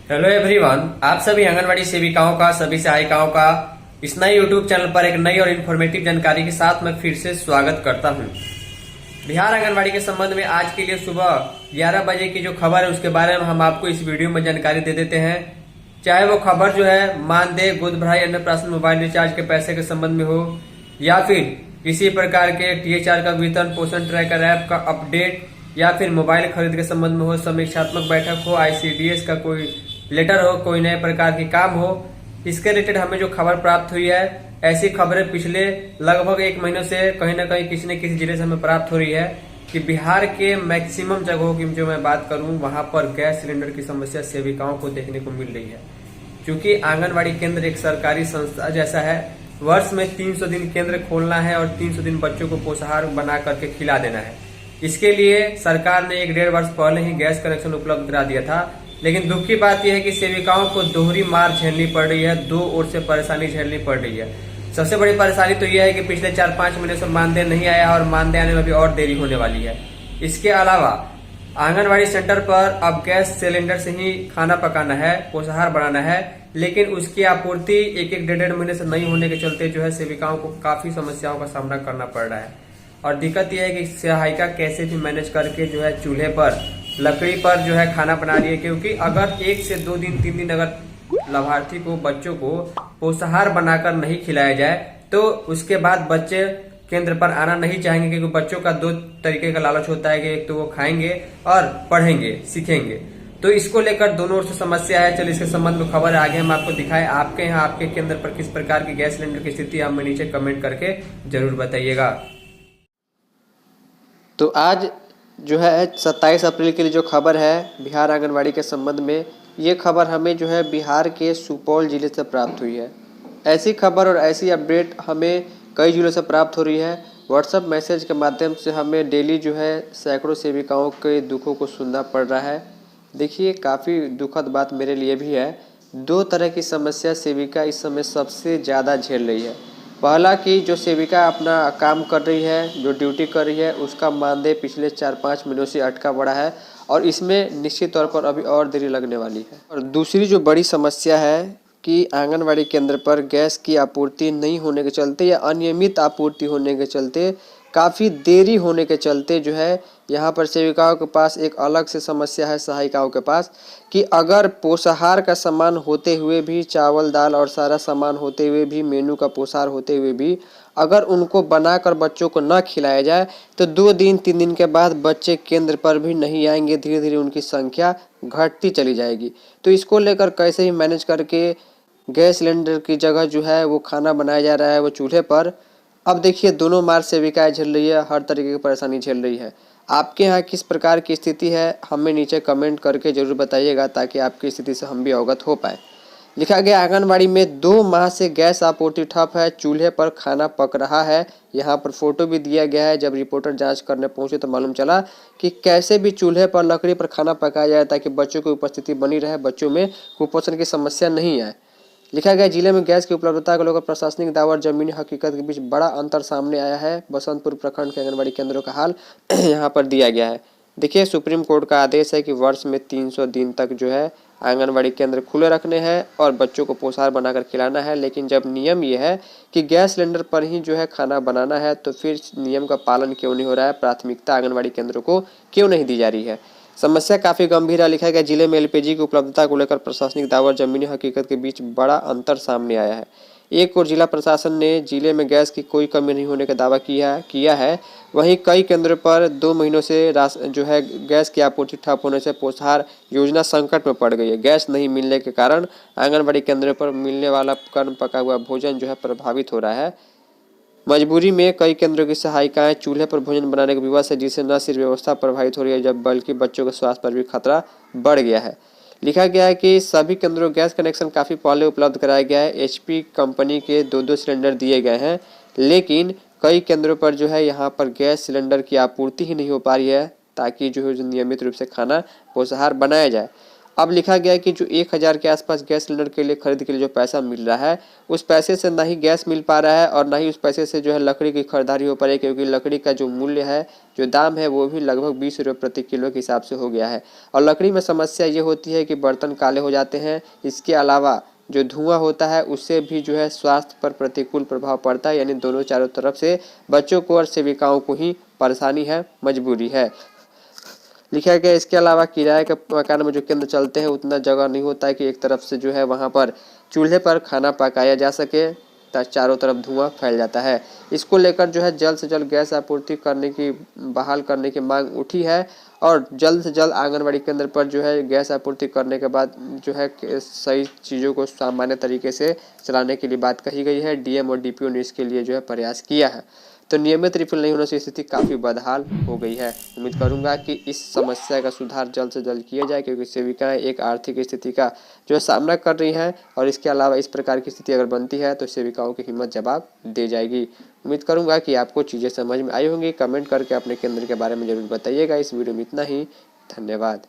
Hello everyone, आप सभी आंगनवाड़ी सेविकाओं का, सभी सहायिकाओं का इस नए यूट्यूब चैनल पर एक नई और इन्फॉर्मेटिव जानकारी के साथ मैं फिर से स्वागत करता हूं। बिहार आंगनवाड़ी के संबंध में आज के लिए सुबह 11 बजे की जो खबर है उसके बारे में हम आपको इस वीडियो में जानकारी दे देते हैं। चाहे वो खबर जो है मानदेय, गोद भराई, अन्नप्राशन, मोबाइल रिचार्ज के पैसे के संबंध में हो या फिर किसी प्रकार के THR का वितरण, पोषण ट्रैकर ऐप का अपडेट या फिर मोबाइल खरीद के संबंध में हो, समीक्षात्मक बैठक हो, ICDS का कोई लेटर हो, कोई नए प्रकार के काम हो, इसके रिलेटेड हमें जो खबर प्राप्त हुई है, ऐसी खबरें पिछले लगभग 1 महीने से कहीं ना कहीं किसी न किसी जिले से हमें प्राप्त हो रही है कि बिहार के मैक्सिमम जगहों की जो मैं बात करूं वहां पर गैस सिलेंडर की समस्या सेविकाओं को देखने को मिल रही है। क्योंकि आंगनवाड़ी केंद्र एक सरकारी संस्था जैसा है, वर्ष में 300 दिन केंद्र खोलना है और 300 दिन बच्चों को पोषाहार बना करके खिला देना है। इसके लिए सरकार ने 1-1.5 वर्ष पहले ही गैस कनेक्शन उपलब्ध करा दिया था। लेकिन दुख की बात यह है कि सेविकाओं को दोहरी मार झेलनी पड़ रही है, 2 ओर से परेशानी झेलनी पड़ रही है। सबसे बड़ी परेशानी तो यह है कि पिछले 4-5 महीने से मानदेय नहीं आया और मानदेय आने में भी और देरी होने वाली है। इसके अलावा आंगनवाड़ी सेंटर पर अब गैस सिलेंडर से ही खाना पकाना है, पोषाहार बनाना है, लेकिन उसकी आपूर्ति 1-1, 1.5 महीने से नहीं होने के चलते जो है सेविकाओं को काफी समस्याओं का सामना करना पड़ रहा है। और दिक्कत यह है कि सहायिका कैसे भी मैनेज करके जो है चूल्हे पर, लकड़ी पर जो है खाना बना रही है। क्योंकि अगर 1 से 2 दिन 3 दिन अगर लाभार्थी को, बच्चों को पोषाहार बनाकर नहीं खिलाया जाए तो उसके बाद बच्चे केंद्र पर आना नहीं चाहेंगे। क्योंकि बच्चों का 2 तरीके का लालच होता है कि एक तो वो खाएंगे और पढ़ेंगे, सीखेंगे। तो इसको लेकर दोनों ओर से समस्या है। चलिए इसके संबंध में खबर आगे हम आपको दिखाएं। आपके यहाँ, आपके केंद्र पर किस प्रकार की गैस सिलेंडर की स्थिति हमें नीचे कमेंट करके जरूर बताइएगा। तो आज जो है 27 अप्रैल के लिए जो खबर है बिहार आंगनवाड़ी के संबंध में, ये खबर हमें जो है बिहार के सुपौल जिले से प्राप्त हुई है। ऐसी खबर और ऐसी अपडेट हमें कई जिलों से प्राप्त हो रही है। व्हाट्सएप मैसेज के माध्यम से हमें डेली जो है सैकड़ों सेविकाओं के दुखों को सुनना पड़ रहा है। देखिए, काफ़ी दुखद बात मेरे लिए भी है। 2 तरह की समस्या सेविका इस समय सबसे ज़्यादा झेल रही है। पहला कि जो सेविका अपना काम कर रही है, जो ड्यूटी कर रही है, उसका मानदेय पिछले 4-5 महीनों से अटका पड़ा है और इसमें निश्चित तौर पर अभी और देरी लगने वाली है। और दूसरी जो बड़ी समस्या है कि आंगनवाड़ी केंद्र पर गैस की आपूर्ति नहीं होने के चलते या अनियमित आपूर्ति होने के चलते, काफ़ी देरी होने के चलते जो है यहाँ पर सेविकाओं के पास एक अलग से समस्या है, सहायिकाओं के पास, कि अगर पोषाहार का सामान होते हुए भी, चावल दाल और सारा सामान होते हुए भी, मेनू का पोषाहार होते हुए भी, अगर उनको बनाकर बच्चों को न खिलाया जाए तो 2 दिन 3 दिन के बाद बच्चे केंद्र पर भी नहीं आएंगे। धीरे धीरे उनकी संख्या घटती चली जाएगी। तो इसको लेकर कैसे ही मैनेज करके गैस सिलेंडर की जगह जो है वो खाना बनाया जा रहा है वो चूल्हे पर। अब देखिए, दोनों मार्ग सेविकाएं झेल रही है, हर तरीके की परेशानी झेल रही है। आपके यहाँ किस प्रकार की स्थिति है हमें नीचे कमेंट करके ज़रूर बताइएगा, ताकि आपकी स्थिति से हम भी अवगत हो पाए। लिखा गया, आंगनबाड़ी में 2 माह से गैस आपूर्ति ठप है, चूल्हे पर खाना पक रहा है। यहाँ पर फोटो भी दिया गया है। जब रिपोर्टर जांच करने पहुंचे तो मालूम चला कि कैसे भी चूल्हे पर, लकड़ी पर खाना पकाया जाए ताकि बच्चों की उपस्थिति बनी रहे, बच्चों में कुपोषण की समस्या नहीं आए। लिखा गया, जिले में गैस की उपलब्धता को लेकर प्रशासनिक दावा और जमीनी हकीकत के बीच बड़ा अंतर सामने आया है। बसंतपुर प्रखंड के आंगनबाड़ी केंद्रों का हाल यहाँ पर दिया गया है। देखिए, सुप्रीम कोर्ट का आदेश है कि वर्ष में 300 दिन तक जो है आंगनबाड़ी केंद्र खुले रखने हैं और बच्चों को पोषाहार बनाकर खिलाना है। लेकिन जब नियम ये है कि गैस सिलेंडर पर ही जो है खाना बनाना है, तो फिर नियम का पालन क्यों नहीं हो रहा है? प्राथमिकता आंगनबाड़ी केंद्रों को क्यों नहीं दी जा रही है? समस्या काफ़ी गंभीर है। लिखा गया, जिले में LPG की उपलब्धता को लेकर प्रशासनिक दावा और जमीनी हकीकत के बीच बड़ा अंतर सामने आया है। एक और जिला प्रशासन ने जिले में गैस की कोई कमी नहीं होने का दावा किया है, वहीं कई केंद्रों पर 2 महीनों से जो है गैस की आपूर्ति ठप होने से पोषाहार योजना संकट में पड़ गई है। गैस नहीं मिलने के कारण आंगनबाड़ी केंद्रों पर मिलने वाला कम पका हुआ भोजन जो है प्रभावित हो रहा है। मजबूरी में कई केंद्रों की सहायिकाएं चूल्हे पर भोजन बनाने के विवश है, जिससे न सिर्फ व्यवस्था प्रभावित हो रही है जब बल्कि बच्चों के स्वास्थ्य पर भी खतरा बढ़ गया है। लिखा गया है कि सभी केंद्रों गैस कनेक्शन काफ़ी पहले उपलब्ध कराया गया है। HP कंपनी के 2-2 सिलेंडर दिए गए हैं, लेकिन कई केंद्रों पर जो है यहाँ पर गैस सिलेंडर की आपूर्ति ही नहीं हो पा रही है, ताकि जो है नियमित रूप से खाना पोषाहार बनाया जाए। अब लिखा गया है कि जो 1000 के आसपास गैस सिलेंडर के लिए खरीद के लिए जो पैसा मिल रहा है, उस पैसे से ना ही गैस मिल पा रहा है और ना ही उस पैसे से जो है लकड़ी की खरीदारी हो पा रही है, क्योंकि लकड़ी का जो मूल्य है, जो दाम है, वो भी लगभग 20 रुपये प्रति किलो के हिसाब से हो गया है। और लकड़ी में समस्या ये होती है कि बर्तन काले हो जाते हैं। इसके अलावा जो धुआं होता है उससे भी जो है स्वास्थ्य पर प्रतिकूल प्रभाव पड़ता है, यानी दोनों चारों तरफ से बच्चों को और सेविकाओं को ही परेशानी है, मजबूरी है। लिखा गया इसके अलावा किराए के मकान में जो केंद्र चलते हैं उतना जगह नहीं होता है कि एक तरफ से जो है वहाँ पर चूल्हे पर खाना पकाया जा सके, चारों तरफ धुआं फैल जाता है। इसको लेकर जो है जल्द से जल्द गैस आपूर्ति करने की बहाल करने की मांग उठी है और जल्द से जल्द आंगनबाड़ी केंद्र पर जो है गैस आपूर्ति करने के बाद जो है सही चीज़ों को सामान्य तरीके से चलाने के लिए बात कही गई है। डीएम और डीपीओ ने इसके लिए जो है प्रयास किया है। तो नियमित रिफिल नहीं होने से स्थिति काफ़ी बदहाल हो गई है। उम्मीद करूंगा कि इस समस्या का सुधार जल्द से जल्द किया जाए, क्योंकि सेविकाएं एक आर्थिक स्थिति का जो सामना कर रही हैं और इसके अलावा इस प्रकार की स्थिति अगर बनती है तो सेविकाओं की हिम्मत जवाब दे जाएगी। उम्मीद करूंगा कि आपको चीज़ें समझ में आई होंगी। कमेंट करके अपने केंद्र के बारे में जरूर बताइएगा। इस वीडियो में इतना ही। धन्यवाद।